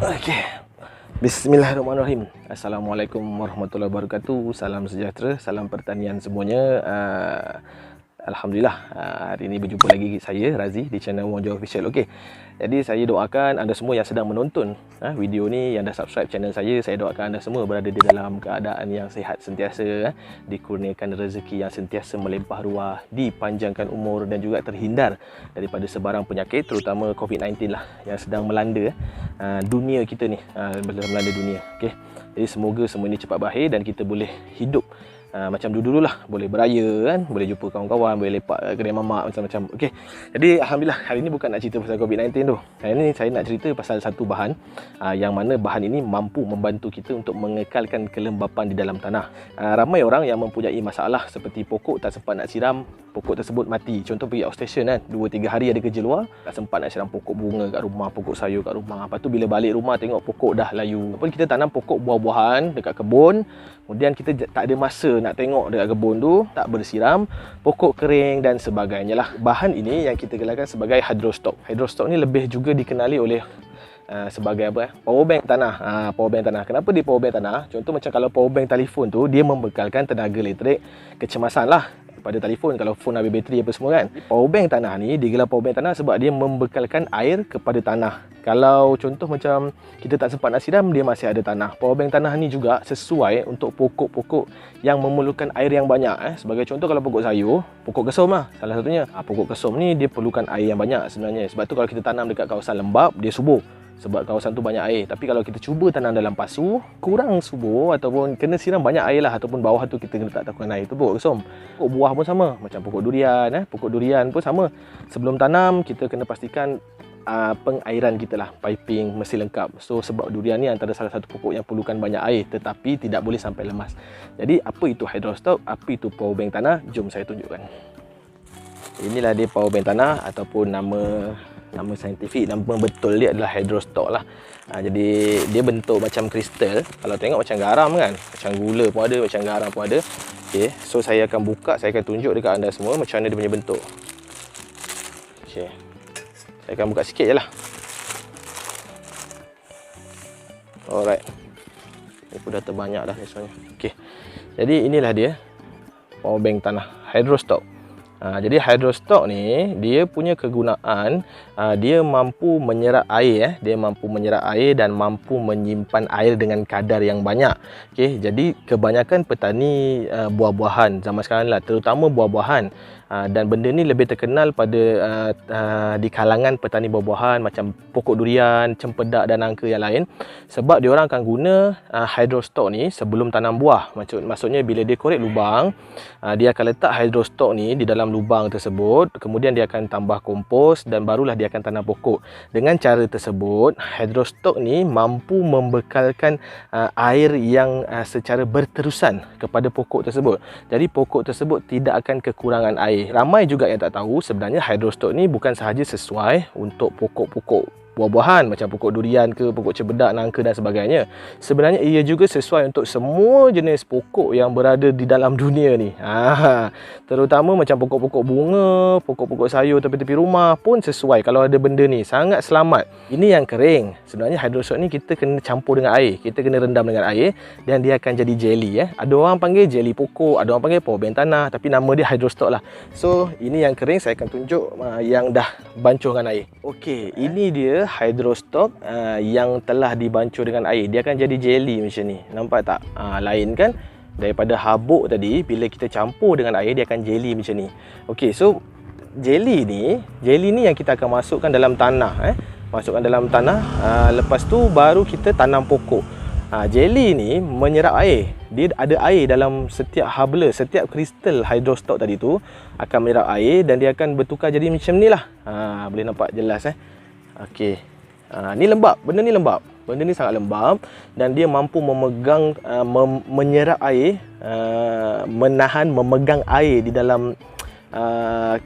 Okey. Bismillahirrahmanirrahim. Assalamualaikum warahmatullahi wabarakatuh. Salam sejahtera, salam pertanian semuanya. Alhamdulillah, hari ini berjumpa lagi saya Razi di channel Monjo Official. Okey. Jadi saya doakan anda semua yang sedang menonton video ni, yang dah subscribe channel saya doakan anda semua berada di dalam keadaan yang sihat sentiasa, dikurniakan rezeki yang sentiasa melimpah ruah, dipanjangkan umur dan juga terhindar daripada sebarang penyakit, terutama COVID-19 lah yang sedang melanda dunia kita ni, melanda dunia. Okey. Jadi semoga semua ini cepat berakhir dan kita boleh hidup macam dulu lah, boleh beraya kan, boleh jumpa kawan-kawan, boleh lepak kedai mamak macam-macam. Okey. Jadi alhamdulillah hari ni bukan nak cerita pasal COVID-19 tu. Hari ni saya nak cerita pasal satu bahan yang mana bahan ini mampu membantu kita untuk mengekalkan kelembapan di dalam tanah. Ramai orang yang mempunyai masalah seperti pokok tak sempat nak siram, pokok tersebut mati. Contoh pergi outstation kan, 2-3 hari ada kerja luar, tak sempat nak siram pokok bunga kat rumah, pokok sayur kat rumah. Lepas tu bila balik rumah tengok pokok dah layu. Ataupun kita tanam pokok buah-buahan dekat kebun, kemudian kita tak ada masa nak tengok dekat kebun tu, tak bersiram, pokok kering dan sebagainya lah. Bahan ini yang kita gelarkan sebagai hydrostock. Hydrostock ni lebih juga dikenali oleh sebagai apa? Power bank tanah. Power bank tanah. Kenapa dia power bank tanah? Contoh macam kalau power bank telefon tu, dia membekalkan tenaga elektrik kecemasan lah pada telefon, kalau phone habis bateri apa semua kan. Power bank tanah ni digelar power bank tanah sebab dia membekalkan air kepada tanah. Kalau contoh macam kita tak sempat nak siram, dia masih ada tanah. Power bank tanah ni juga sesuai untuk pokok-pokok yang memerlukan air yang banyak. Sebagai contoh kalau pokok sayur, pokok kesum lah salah satunya. Pokok kesum ni dia perlukan air yang banyak sebenarnya. Sebab tu kalau kita tanam dekat kawasan lembap, dia subur sebab kawasan tu banyak air. Tapi kalau kita cuba tanam dalam pasu, kurang subur ataupun kena siram banyak air lah, ataupun bawah tu kita kena takkan air tu pokok kesum. Pokok buah pun sama, macam pokok durian. Pokok durian pun sama. Sebelum tanam kita kena pastikan pengairan kita lah, piping mesti lengkap. So sebab durian ni antara salah satu pokok yang perlukan banyak air tetapi tidak boleh sampai lemas. Jadi apa itu hydrostock, apa itu power bank tanah? Jom saya tunjukkan. Inilah dia power bank tanah, ataupun nama saintifik, nama betul dia adalah hydrostock lah. Jadi dia bentuk macam kristal. Kalau tengok macam garam kan, macam gula pun ada, macam garam pun ada. Okay, so saya akan buka, saya akan tunjuk dekat anda semua macam mana dia punya bentuk. Okay, saya akan buka sikit je lah. Alright, ini pun dah terbanyak dah misalnya. Okay, jadi inilah dia power bank tanah hydrostock. Jadi hydrostock ni dia punya kegunaan, dia mampu menyerap air, dia mampu menyerap air dan mampu menyimpan air dengan kadar yang banyak. Okey, jadi kebanyakan petani buah-buahan zaman sekarang lah, terutama buah-buahan, dan benda ni lebih terkenal pada di kalangan petani buah-buahan macam pokok durian, cempedak dan nangka yang lain, sebab dia orang akan guna hydrostock ni sebelum tanam buah. Maksudnya bila dia korek lubang, dia akan letak hydrostock ni di dalam lubang tersebut, kemudian dia akan tambah kompos dan barulah dia akan tanam pokok. Dengan cara tersebut, hydrostock ni mampu membekalkan air yang secara berterusan kepada pokok tersebut. Jadi pokok tersebut tidak akan kekurangan air. Ramai juga yang tak tahu sebenarnya hydrostock ni bukan sahaja sesuai untuk pokok-pokok buah-buahan macam pokok durian ke, pokok cempedak, nangka dan sebagainya. Sebenarnya ia juga sesuai untuk semua jenis pokok yang berada di dalam dunia ni. Terutama macam pokok-pokok bunga, pokok-pokok sayur tepi-tepi rumah pun sesuai kalau ada benda ni. Sangat selamat. Ini yang kering. Sebenarnya hydrostock ni kita kena campur dengan air. Kita kena rendam dengan air dan dia akan jadi jelly. Ada orang panggil jelly pokok, ada orang panggil power bank tanah, tapi nama dia hydrostock lah. So ini yang kering, saya akan tunjuk yang dah bancuh dengan air. Okey, ini dia hydrostock yang telah dibancur dengan air. Dia akan jadi jelly macam ni. Nampak tak? Lain kan daripada habuk tadi. Bila kita campur dengan air, dia akan jelly macam ni. Okey, so jelly ni yang kita akan masukkan dalam tanah. Masukkan dalam tanah, lepas tu baru kita tanam pokok. Jelly ni menyerap air. Dia ada air dalam setiap habla, setiap kristal hydrostock tadi tu akan menyerap air dan dia akan bertukar jadi macam ni lah. Boleh nampak jelas Okey. Ni lembap, benda ni lembap. Benda ni sangat lembap dan dia mampu memegang, menyerap air, memegang air di dalam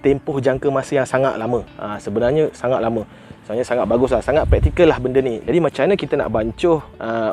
tempoh jangka masa yang sangat lama. Sebenarnya sangat lama. Sebenarnya sangat bagus lah, sangat praktikal lah benda ni. Jadi macam mana kita nak bancuh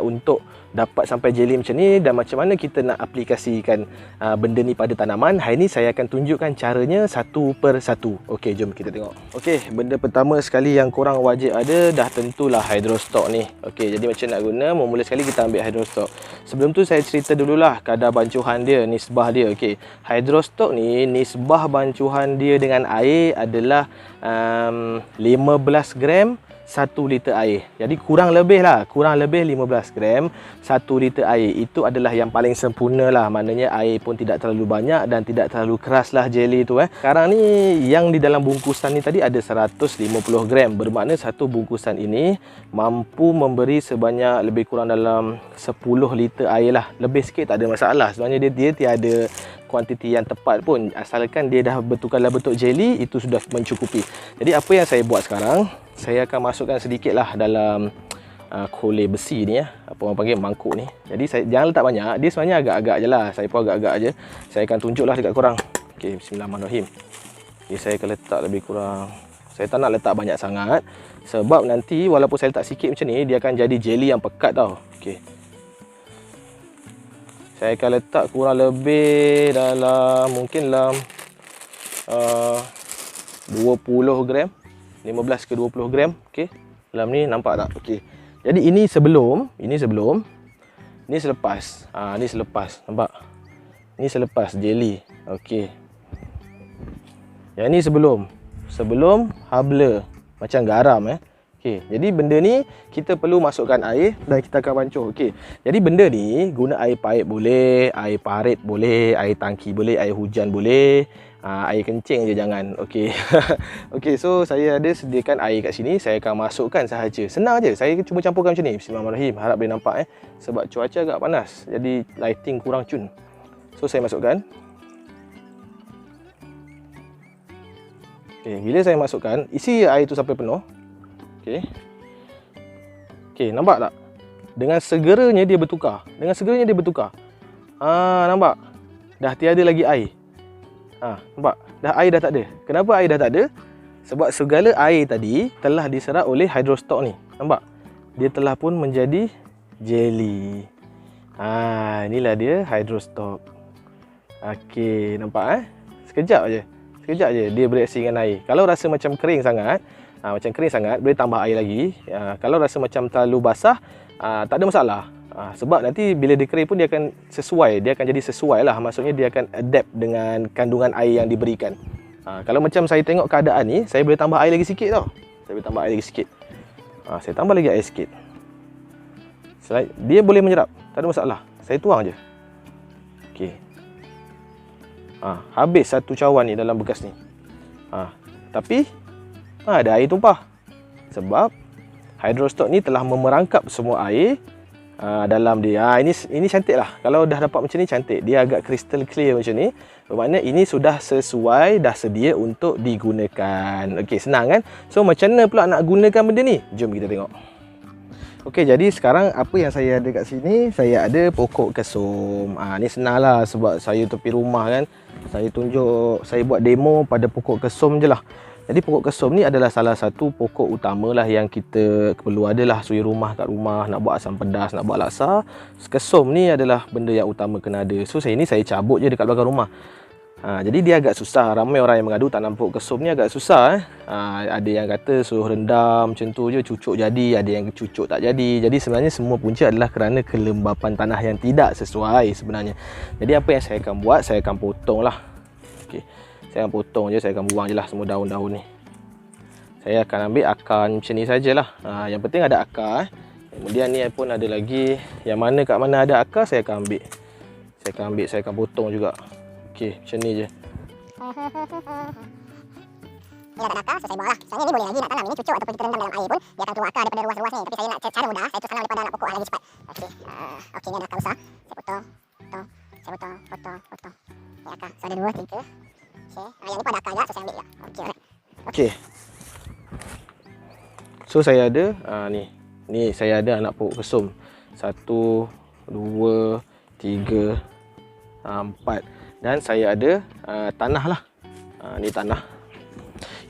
untuk dapat sampai jelly macam ni dan macam mana kita nak aplikasikan benda ni pada tanaman. Hari ni saya akan tunjukkan caranya satu per satu. Okey, jom kita tengok. Okey, benda pertama sekali yang korang wajib ada dah tentulah hydrostock ni. Okey, jadi macam nak guna, mula sekali kita ambil hydrostock. Sebelum tu saya cerita dululah kadar bancuhan dia, nisbah dia. Okey, hydrostock ni nisbah bancuhan dia dengan air adalah 15 gram 1 liter air. Jadi kurang lebih 15 gram 1 liter air. Itu adalah yang paling sempurna lah. Maknanya air pun tidak terlalu banyak dan tidak terlalu keras lah jelly tu. Sekarang ni yang di dalam bungkusan ni tadi ada 150 gram. Bermakna satu bungkusan ini mampu memberi sebanyak lebih kurang dalam 10 liter air lah. Lebih sikit tak ada masalah. Sebenarnya dia tiada kuantiti yang tepat pun. Asalkan dia dah bertukar dalam bentuk jelly, itu sudah mencukupi. Jadi apa yang saya buat sekarang, saya akan masukkan sedikit lah dalam kolej besi ni apa orang panggil mangkuk ni. Jadi saya jangan letak banyak, dia sebenarnya agak-agak je lah. Saya pun agak-agak je. Saya akan tunjuklah dekat korang. Okey, bismillahirrahmanirrahim. Okay, saya akan letak lebih kurang, saya tak nak letak banyak sangat sebab nanti walaupun saya letak sikit macam ni, dia akan jadi jelly yang pekat tau. Okey, saya akan letak kurang lebih dalam mungkin dalam 20 gram, 15 ke 20 gram. Okey, dalam ni nampak tak? Okey, jadi ini sebelum, ini selepas. Ni selepas, nampak? Ni selepas jelly. Okey, yang ni sebelum habla macam garam. Okey, jadi benda ni kita perlu masukkan air dan kita akan bancuh. Okey, jadi benda ni guna air paip boleh, air parit boleh, air tangki boleh, air hujan boleh, air kencing je jangan. Okey. Okey, so saya ada sediakan air kat sini, saya akan masukkan sahaja. Senang je, saya cuba campurkan macam ni. Bismillahirrahmanirrahim. Harap boleh nampak sebab cuaca agak panas, jadi lighting kurang cun. So saya masukkan. Okey, bila saya masukkan, isi air tu sampai penuh. Okey. Okey, nampak tak? Dengan segeranya dia bertukar. Nampak? Dah tiada lagi air. Nampak? Dah air dah tak ada. Kenapa air dah tak ada? Sebab segala air tadi telah diserap oleh hydrostock ni. Nampak? Dia telah pun menjadi jelly. Inilah dia hydrostock. Okey, nampak Sekejap je dia bereaksi dengan air. Kalau rasa macam kering sangat, boleh tambah air lagi. Kalau rasa macam terlalu basah, tak ada masalah. Sebab nanti bila dia kering pun dia akan jadi sesuai lah. Maksudnya dia akan adapt dengan kandungan air yang diberikan. Kalau macam saya tengok keadaan ni, saya boleh tambah air lagi sikit tau. Saya tambah lagi air sikit. Dia boleh menyerap, tak ada masalah. Saya tuang je. Okey. Habis satu cawan ni dalam bekas ni. Tapi ada air tumpah. Sebab hydrostock ni telah memerangkap semua air dalam dia. Ini cantik lah. Kalau dah dapat macam ni cantik. Dia agak crystal clear macam ni. Bermakna ini sudah sesuai, dah sedia untuk digunakan. Okey, senang kan? So macam mana pula nak gunakan benda ni? Jom kita tengok. Okey, jadi sekarang apa yang saya ada kat sini, saya ada pokok kesum. Ni senang lah sebab saya tepi rumah kan. Saya buat demo pada pokok kesum je lah. Jadi pokok kesum ni adalah salah satu pokok utama lah yang kita perlu adalah suri rumah kat rumah. Nak buat asam pedas, nak buat laksa, kesum ni adalah benda yang utama kena ada. So saya cabut je dekat belakang rumah. Jadi dia agak susah. Ramai orang yang mengadu tanam pokok kesum ni agak susah. Ada yang kata suruh rendam macam tu je cucuk jadi, ada yang cucuk tak jadi. Jadi sebenarnya semua punca adalah kerana kelembapan tanah yang tidak sesuai sebenarnya. Jadi apa yang saya akan buat, saya akan potong lah. Okey, saya akan potong je, saya akan buang je lah semua daun-daun ni. Saya akan ambil akar macam ni sajalah. Yang penting ada akar. Kemudian ni pun ada lagi, yang mana kat mana ada akar saya akan ambil. Saya akan potong juga. Okey, macam ni je. Ni dah tak ada akar, so saya buang lah. Soalnya ni boleh lagi nak tanam. Ini cucuk ataupun kita rendam dalam air pun, dia akan keluar akar daripada ruas-ruas ni. Tapi saya nak cara mudah, saya terus tanam daripada anak pokok lagi cepat. Okey, ni ada akar besar. Saya potong. Ni akar. So ada 2, 3. Okey, yang ni pun ada akar juga, so saya ambil juga. Okey, alright. Okey. So saya ada, ni saya ada anak pokok kesum. 1, 2, 3, 4. Dan saya ada tanah lah. Ni tanah.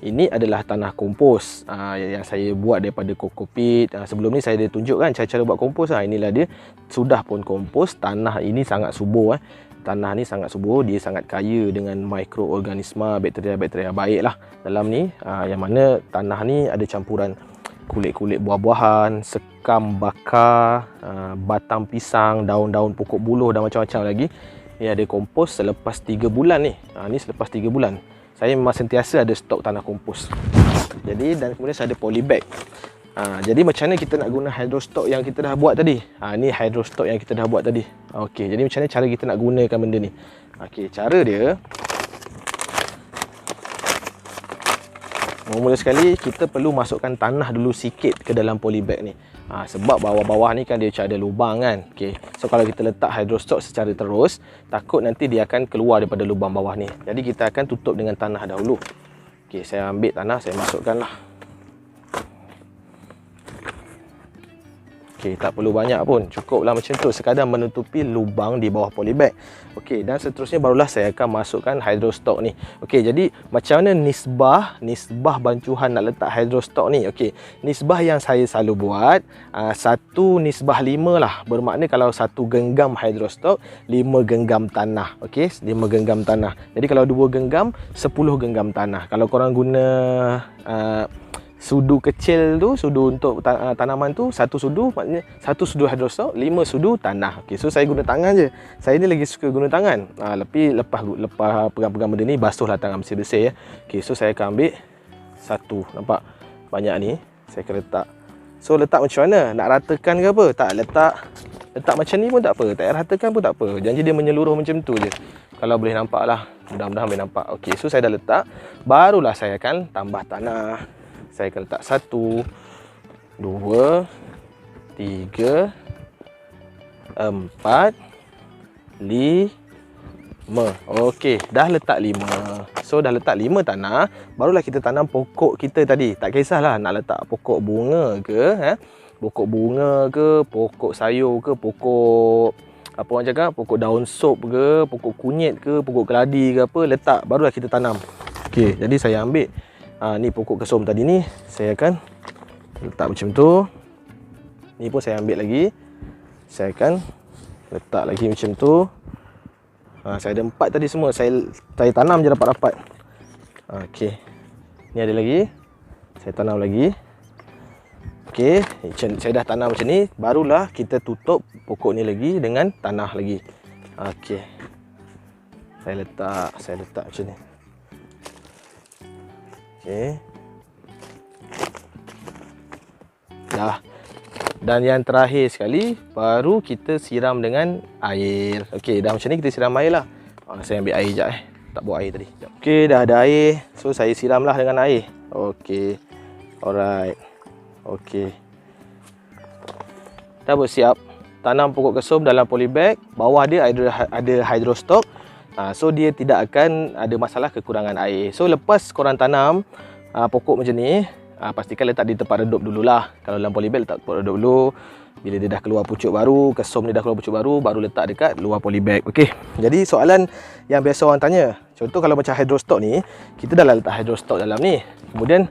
Ini adalah tanah kompos yang saya buat daripada kokopit. Sebelum ni saya dah tunjukkan cara-cara buat kompos. Inilah dia, sudah pun kompos. Tanah ini sangat subur. Tanah ni sangat subur, dia sangat kaya dengan mikroorganisma, bakteria-bakteria baik lah dalam ni. Yang mana tanah ni ada campuran kulit-kulit buah-buahan, sekam bakar, batang pisang, daun-daun pokok buluh dan macam-macam lagi. Ni ada kompos selepas 3 bulan ni. Ni selepas 3 bulan. Saya memang sentiasa ada stok tanah kompos. Jadi, dan kemudian saya ada polybag. Jadi macam mana kita nak guna hydrostock yang kita dah buat tadi? Ni hydrostock yang kita dah buat tadi. Okey, jadi macam mana cara kita nak gunakan benda ni? Okey, cara dia, mula sekali kita perlu masukkan tanah dulu sikit ke dalam polybag ni. Sebab bawah-bawah ni kan dia macam ada lubang kan. Okey. So kalau kita letak hydrostock secara terus, takut nanti dia akan keluar daripada lubang bawah ni. Jadi kita akan tutup dengan tanah dahulu. Okey, saya ambil tanah, saya masukkan lah. Okey, tak perlu banyak pun, cukuplah macam tu, sekadar menutupi lubang di bawah polybag. Okey, dan seterusnya barulah saya akan masukkan hydrostock ni. Okey, jadi macam mana nisbah bancuhan nak letak hydrostock ni? Okey, nisbah yang saya selalu buat 1:5 lah. Bermakna kalau 1 genggam hydrostock, 5 genggam tanah. Okey, 5 genggam tanah. Jadi kalau 2 genggam, 10 genggam tanah. Kalau korang guna sudu kecil tu, sudu untuk tanaman tu, 1 sudu, maknanya 1 sudu hydrostock, 5 sudu tanah. Okey, so saya guna tangan je. Saya ni lagi suka guna tangan. Lepas pegang-pegang benda ni, basuhlah tangan bersih-bersih ya. Okey, so saya akan ambil 1. Nampak banyak ni, saya akan letak. So letak macam mana? Nak ratakan ke apa? Tak, letak macam ni pun tak apa, tak payah ratakan pun tak apa. Janji dia menyeluruh macam tu je. Kalau boleh nampak lah, mudah-mudahan boleh nampak. Okey, so saya dah letak, barulah saya akan tambah tanah. Saya akan letak 1, 2, 3, 4, 5. Okey, dah letak 5. So dah letak 5 tanah, barulah kita tanam pokok kita tadi. Tak kisahlah nak letak pokok bunga ke, pokok bunga ke, pokok sayur ke, pokok apa orang cakap, pokok daun sop ke, pokok kunyit ke, pokok keladi ke apa, letak, barulah kita tanam. Okey, jadi saya ambil ni pokok kesum tadi ni, saya akan letak macam tu. Ni pun saya ambil lagi, saya akan letak lagi macam tu. Saya ada 4 tadi semua, saya tanam je rapat-rapat. Okey, ni ada lagi, saya tanam lagi. Okey, saya dah tanam macam ni, barulah kita tutup pokok ni lagi dengan tanah lagi. Okey, saya letak macam ni. Okey. Dah. Dan yang terakhir sekali, baru kita siram dengan air. Okey, dah macam ni kita siram air lah. Saya ambil air sekejap tak bawa air tadi. Okey, dah ada air. So saya siramlah dengan air. Okey. Alright. Okey. Dah bersiap. Tanam pokok kesum dalam polybag. Bawah dia ada hydrostock. So dia tidak akan ada masalah kekurangan air. So lepas korang tanam pokok macam ni, pastikan letak di tempat redup dululah. Kalau dalam polybag letak tempat redup dulu. Bila dia dah keluar pucuk baru, kesum dia dah keluar pucuk baru, baru letak dekat luar polybag. Okey. Jadi soalan yang biasa orang tanya, contoh kalau macam hydrostock ni, kita dah letak hydrostock dalam ni, kemudian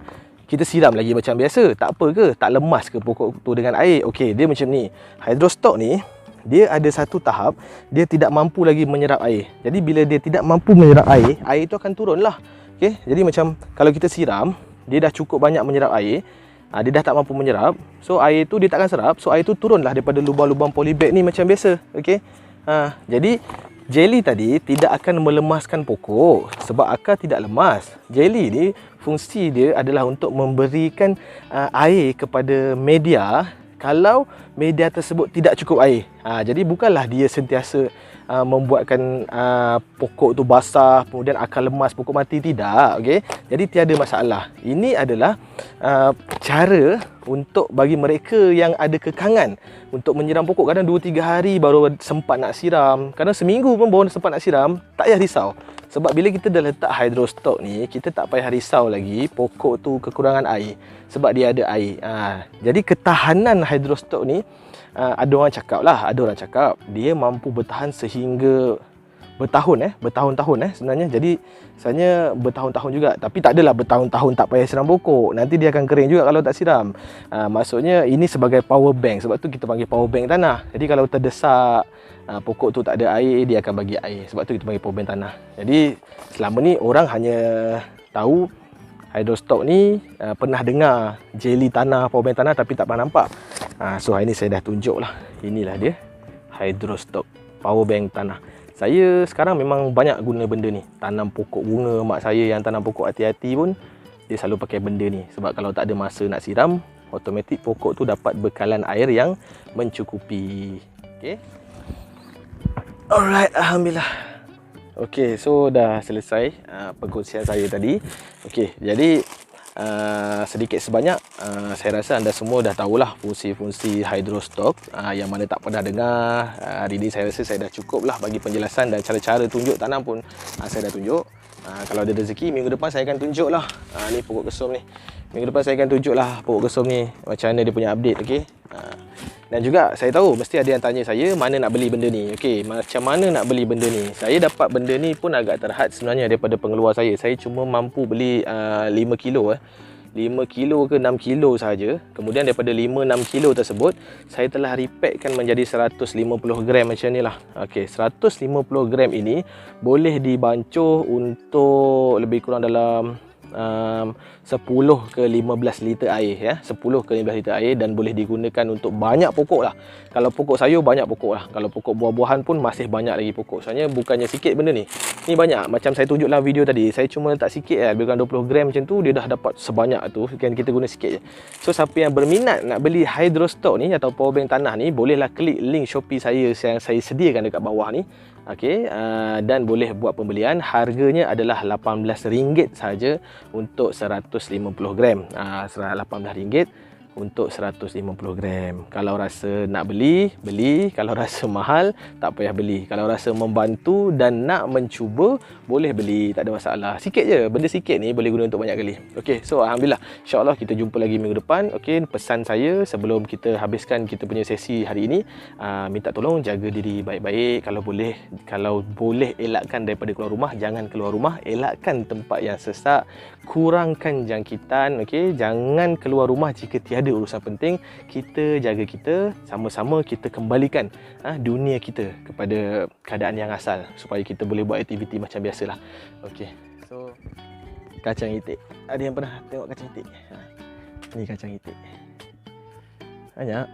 kita siram lagi macam biasa, tak apa ke? Tak lemas ke pokok tu dengan air? Okey, dia macam ni. Hydrostock ni dia ada satu tahap dia tidak mampu lagi menyerap air. Jadi bila dia tidak mampu menyerap air, air itu akan turun lah. Okey, jadi macam kalau kita siram, dia dah cukup banyak menyerap air, dia dah tak mampu menyerap, so air tu dia takkan serap, so air tu turunlah daripada lubang-lubang polybag ni macam biasa. Okey, jadi jeli tadi tidak akan melemaskan pokok sebab akar tidak lemas. Jeli ni fungsi dia adalah untuk memberikan air kepada media kalau media tersebut tidak cukup air. Jadi bukanlah dia sentiasa membuatkan pokok tu basah, kemudian akar lemas, pokok mati, tidak. Okey, jadi tiada masalah. Ini adalah cara untuk bagi mereka yang ada kekangan untuk menyiram pokok. Kadang 2-3 hari baru sempat nak siram, kadang seminggu pun baru sempat nak siram. Tak payah risau. Sebab bila kita dah letak hydrostock ni, kita tak payah risau lagi pokok tu kekurangan air, sebab dia ada air. Jadi ketahanan hydrostock ni, ada orang cakap dia mampu bertahan sehingga bertahun-tahun sebenarnya. Jadi sebenarnya bertahun-tahun juga, tapi tak adalah bertahun-tahun tak payah siram pokok. Nanti dia akan kering juga kalau tak siram. Maksudnya ini sebagai power bank, sebab tu kita panggil power bank tanah. Jadi kalau terdesak pokok tu tak ada air, dia akan bagi air. Sebab tu kita panggil power bank tanah. Jadi selama ni orang hanya tahu Hydrostock ni pernah dengar jelly tanah, power bank tanah, tapi tak pernah nampak. So hari ni saya dah tunjuk lah. Inilah dia, Hydrostock power bank tanah. Saya sekarang memang banyak guna benda ni. Tanam pokok bunga, mak saya yang tanam pokok hati-hati pun dia selalu pakai benda ni. Sebab kalau tak ada masa nak siram, automatik pokok tu dapat bekalan air yang mencukupi. Okay. Alright, Alhamdulillah. Okay, so dah selesai perkongsian saya tadi. Okay, jadi sedikit sebanyak saya rasa anda semua dah tahulah fungsi-fungsi Hydrostock. Yang mana tak pernah dengar, hari ni saya rasa saya dah cukup lah bagi penjelasan, dan cara-cara tunjuk tanam pun saya dah tunjuk. Kalau ada rezeki, minggu depan saya akan tunjuk lah ni pokok kesum ni. Minggu depan saya akan tunjuk lah pokok kesum ni, macam mana dia punya update. Okay. Dan juga saya tahu mesti ada yang tanya saya mana nak beli benda ni. Okey, macam mana nak beli benda ni? Saya dapat benda ni pun agak terhad sebenarnya daripada pengeluar saya. Saya cuma mampu beli 5 kilo 5 kilo ke 6 kilo saja. Kemudian daripada 5-6 kilo tersebut, saya telah repackkan menjadi 150 gram macam ni lah. Okey, 150 gram ini boleh dibancuh untuk lebih kurang dalam 10 ke 15 liter air ya. 10 ke 15 liter air, dan boleh digunakan untuk banyak pokok lah. Kalau pokok sayur banyak pokok lah. Kalau pokok buah-buahan pun masih banyak lagi pokok. Soalnya bukannya sikit benda ni. Ni banyak. Macam saya tunjuk dalam video tadi, saya cuma letak sikit lebih kurang 20 gram macam tu, dia dah dapat sebanyak tu. Kan kita guna sikit je. So siapa yang berminat nak beli Hydrostock ni atau power bank tanah ni, bolehlah klik link Shopee saya yang saya sediakan dekat bawah ni. Okey, dan boleh buat pembelian. Harganya adalah RM18 saja untuk 150 gram. RM18 untuk 150 gram. Kalau rasa nak beli, beli. Kalau rasa mahal, tak payah beli. Kalau rasa membantu dan nak mencuba, boleh beli, tak ada masalah. Sikit je, benda sikit ni boleh guna untuk banyak kali. Okey, so Alhamdulillah, InsyaAllah kita jumpa lagi minggu depan. Okey, pesan saya sebelum kita habiskan kita punya sesi hari ini, minta tolong jaga diri baik-baik. Kalau boleh elakkan daripada keluar rumah, jangan keluar rumah. Elakkan tempat yang sesak, kurangkan jangkitan. Okey, jangan keluar rumah jika tiada urusan penting. Kita jaga kita, sama-sama kita kembalikan dunia kita kepada keadaan yang asal, supaya kita boleh buat aktiviti macam biasalah. Okey, so kacang itik. Ada yang pernah tengok kacang itik? Ni kacang itik. Banyak.